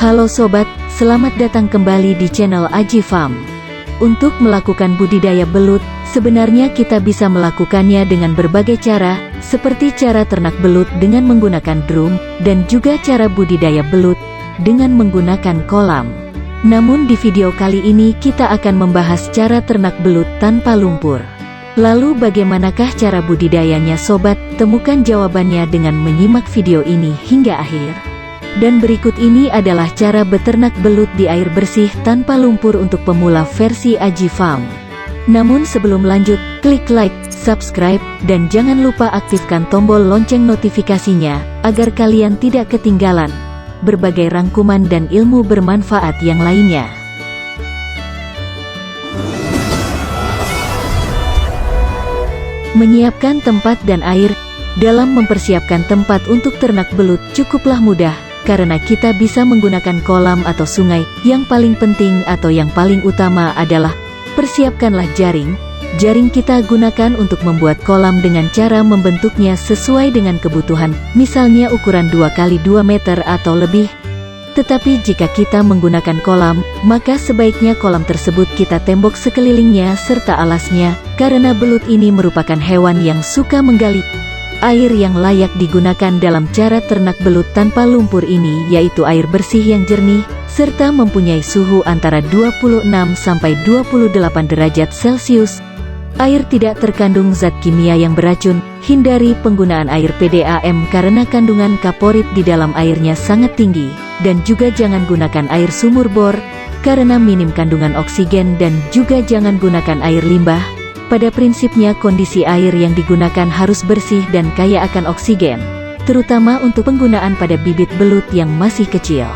Halo sobat, selamat datang kembali di channel Aji Farm. Untuk melakukan budidaya belut, sebenarnya kita bisa melakukannya dengan berbagai cara, seperti cara ternak belut dengan menggunakan drum, dan juga cara budidaya belut dengan menggunakan kolam. Namun di video kali ini kita akan membahas cara ternak belut tanpa lumpur. Lalu bagaimanakah cara budidayanya sobat? Temukan jawabannya dengan menyimak video ini hingga akhir. Dan berikut ini adalah cara beternak belut di air bersih tanpa lumpur untuk pemula versi Aji Farm. Namun sebelum lanjut, klik like, subscribe, dan jangan lupa aktifkan tombol lonceng notifikasinya, agar kalian tidak ketinggalan berbagai rangkuman dan ilmu bermanfaat yang lainnya. Menyiapkan tempat dan air. Dalam mempersiapkan tempat untuk ternak belut cukuplah mudah, karena kita bisa menggunakan kolam atau sungai. Yang paling penting atau yang paling utama adalah, persiapkanlah jaring. Jaring kita gunakan untuk membuat kolam dengan cara membentuknya sesuai dengan kebutuhan, misalnya ukuran 2x2 meter atau lebih. Tetapi jika kita menggunakan kolam, maka sebaiknya kolam tersebut kita tembok sekelilingnya serta alasnya, karena belut ini merupakan hewan yang suka menggali air. Yang layak digunakan dalam cara ternak belut tanpa lumpur ini yaitu air bersih yang jernih, serta mempunyai suhu antara 26 sampai 28 derajat Celcius. Air tidak terkandung zat kimia yang beracun. Hindari penggunaan air PDAM karena kandungan kaporit di dalam airnya sangat tinggi. Dan juga jangan gunakan air sumur bor, karena minim kandungan oksigen, dan juga jangan gunakan air limbah. Pada prinsipnya kondisi air yang digunakan harus bersih dan kaya akan oksigen, terutama untuk penggunaan pada bibit belut yang masih kecil.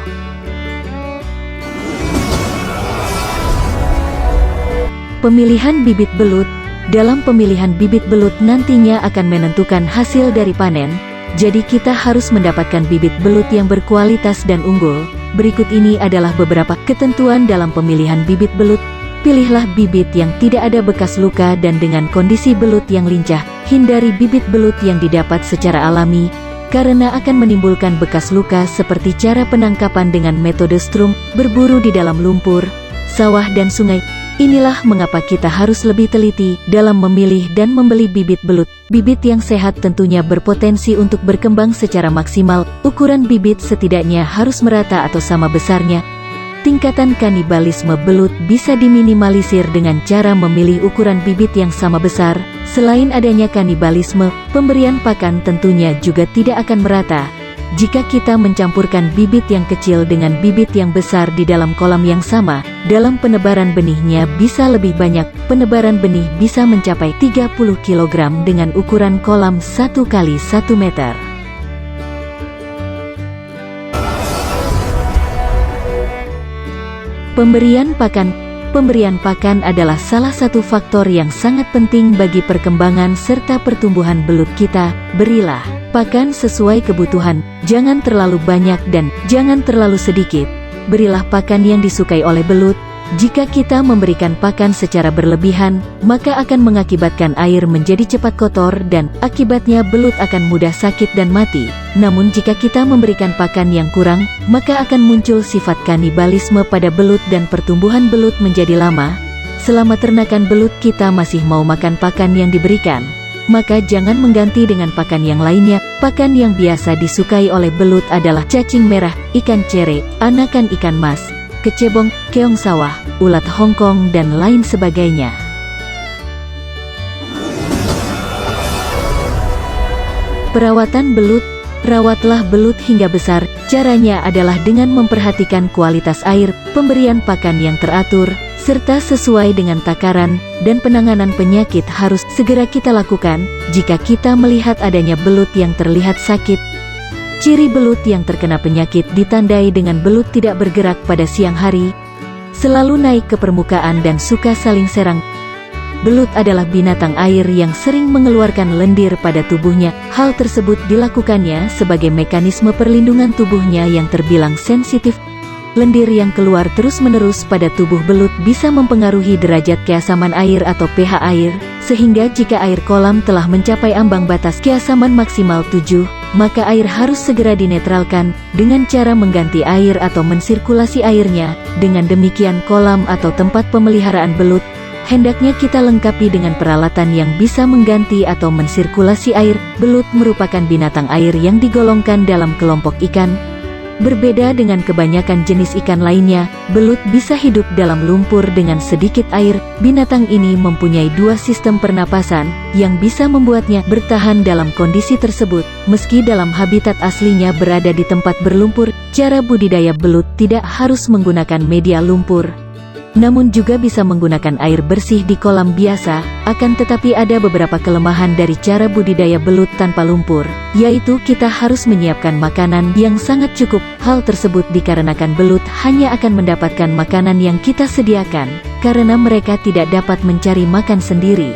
Pemilihan bibit belut. Dalam pemilihan bibit belut nantinya akan menentukan hasil dari panen, jadi kita harus mendapatkan bibit belut yang berkualitas dan unggul. Berikut ini adalah beberapa ketentuan dalam pemilihan bibit belut. Pilihlah bibit yang tidak ada bekas luka dan dengan kondisi belut yang lincah. Hindari bibit belut yang didapat secara alami, karena akan menimbulkan bekas luka seperti cara penangkapan dengan metode strum, berburu di dalam lumpur, sawah dan sungai. Inilah mengapa kita harus lebih teliti dalam memilih dan membeli bibit belut. Bibit yang sehat tentunya berpotensi untuk berkembang secara maksimal. Ukuran bibit setidaknya harus merata atau sama besarnya. Tingkatan kanibalisme belut bisa diminimalisir dengan cara memilih ukuran bibit yang sama besar. Selain adanya kanibalisme, pemberian pakan tentunya juga tidak akan merata. Jika kita mencampurkan bibit yang kecil dengan bibit yang besar di dalam kolam yang sama, dalam penebaran benihnya bisa lebih banyak. Penebaran benih bisa mencapai 30 kg dengan ukuran kolam 1x1 meter. Pemberian pakan. Pemberian pakan adalah salah satu faktor yang sangat penting bagi perkembangan serta pertumbuhan belut kita. Berilah pakan sesuai kebutuhan, jangan terlalu banyak dan jangan terlalu sedikit. Berilah pakan yang disukai oleh belut. Jika kita memberikan pakan secara berlebihan, maka akan mengakibatkan air menjadi cepat kotor dan akibatnya belut akan mudah sakit dan mati. Namun jika kita memberikan pakan yang kurang, maka akan muncul sifat kanibalisme pada belut dan pertumbuhan belut menjadi lama. Selama ternakan belut kita masih mau makan pakan yang diberikan, maka jangan mengganti dengan pakan yang lainnya. Pakan yang biasa disukai oleh belut adalah cacing merah, ikan cere, anakan ikan mas, kecebong, keong sawah, ulat Hongkong, dan lain sebagainya. Perawatan belut. Rawatlah belut hingga besar. Caranya adalah dengan memperhatikan kualitas air, pemberian pakan yang teratur, serta sesuai dengan takaran, dan penanganan penyakit harus segera kita lakukan. Jika kita melihat adanya belut yang terlihat sakit, ciri belut yang terkena penyakit ditandai dengan belut tidak bergerak pada siang hari, selalu naik ke permukaan dan suka saling serang. Belut adalah binatang air yang sering mengeluarkan lendir pada tubuhnya. Hal tersebut dilakukannya sebagai mekanisme perlindungan tubuhnya yang terbilang sensitif. Lendir yang keluar terus-menerus pada tubuh belut bisa mempengaruhi derajat keasaman air atau pH air, sehingga jika air kolam telah mencapai ambang batas keasaman maksimal 7, maka air harus segera dinetralkan dengan cara mengganti air atau mensirkulasi airnya. Dengan demikian kolam atau tempat pemeliharaan belut hendaknya kita lengkapi dengan peralatan yang bisa mengganti atau mensirkulasi air. Belut merupakan binatang air yang digolongkan dalam kelompok ikan. Berbeda dengan kebanyakan jenis ikan lainnya, belut bisa hidup dalam lumpur dengan sedikit air. Binatang ini mempunyai dua sistem pernapasan yang bisa membuatnya bertahan dalam kondisi tersebut. Meski dalam habitat aslinya berada di tempat berlumpur, cara budidaya belut tidak harus menggunakan media lumpur, namun juga bisa menggunakan air bersih di kolam biasa. Akan tetapi ada beberapa kelemahan dari cara budidaya belut tanpa lumpur, yaitu kita harus menyiapkan makanan yang sangat cukup. Hal tersebut dikarenakan belut hanya akan mendapatkan makanan yang kita sediakan, karena mereka tidak dapat mencari makan sendiri.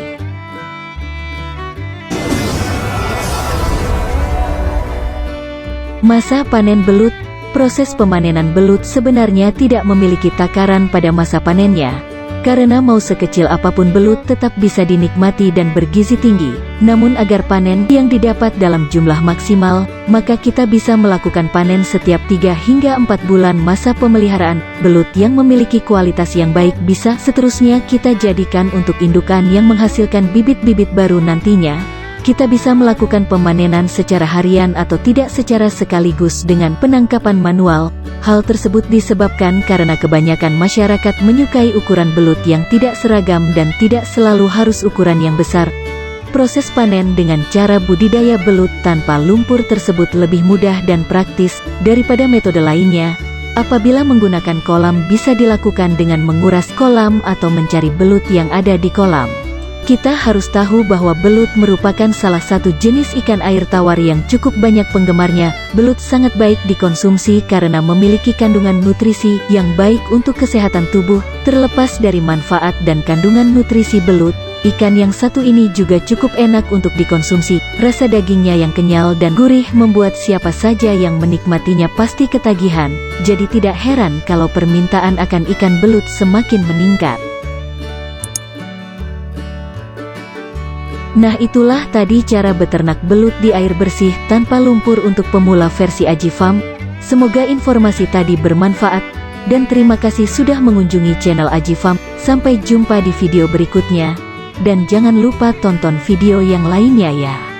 Masa panen belut. Proses pemanenan belut sebenarnya tidak memiliki takaran pada masa panennya, karena mau sekecil apapun belut tetap bisa dinikmati dan bergizi tinggi. Namun agar panen yang didapat dalam jumlah maksimal, maka kita bisa melakukan panen setiap 3 hingga 4 bulan masa pemeliharaan. Belut yang memiliki kualitas yang baik bisa seterusnya kita jadikan untuk indukan yang menghasilkan bibit-bibit baru nantinya. Kita bisa melakukan pemanenan secara harian atau tidak secara sekaligus dengan penangkapan manual. Hal tersebut disebabkan karena kebanyakan masyarakat menyukai ukuran belut yang tidak seragam dan tidak selalu harus ukuran yang besar. Proses panen dengan cara budidaya belut tanpa lumpur tersebut lebih mudah dan praktis daripada metode lainnya. Apabila menggunakan kolam, bisa dilakukan dengan menguras kolam atau mencari belut yang ada di kolam. Kita harus tahu bahwa belut merupakan salah satu jenis ikan air tawar yang cukup banyak penggemarnya. Belut sangat baik dikonsumsi karena memiliki kandungan nutrisi yang baik untuk kesehatan tubuh. Terlepas dari manfaat dan kandungan nutrisi belut, ikan yang satu ini juga cukup enak untuk dikonsumsi. Rasa dagingnya yang kenyal dan gurih membuat siapa saja yang menikmatinya pasti ketagihan. Jadi tidak heran kalau permintaan akan ikan belut semakin meningkat. Nah, itulah tadi cara beternak belut di air bersih tanpa lumpur untuk pemula versi Aji Farm. Semoga informasi tadi bermanfaat, dan terima kasih sudah mengunjungi channel Aji Farm. Sampai jumpa di video berikutnya, dan jangan lupa tonton video yang lainnya ya.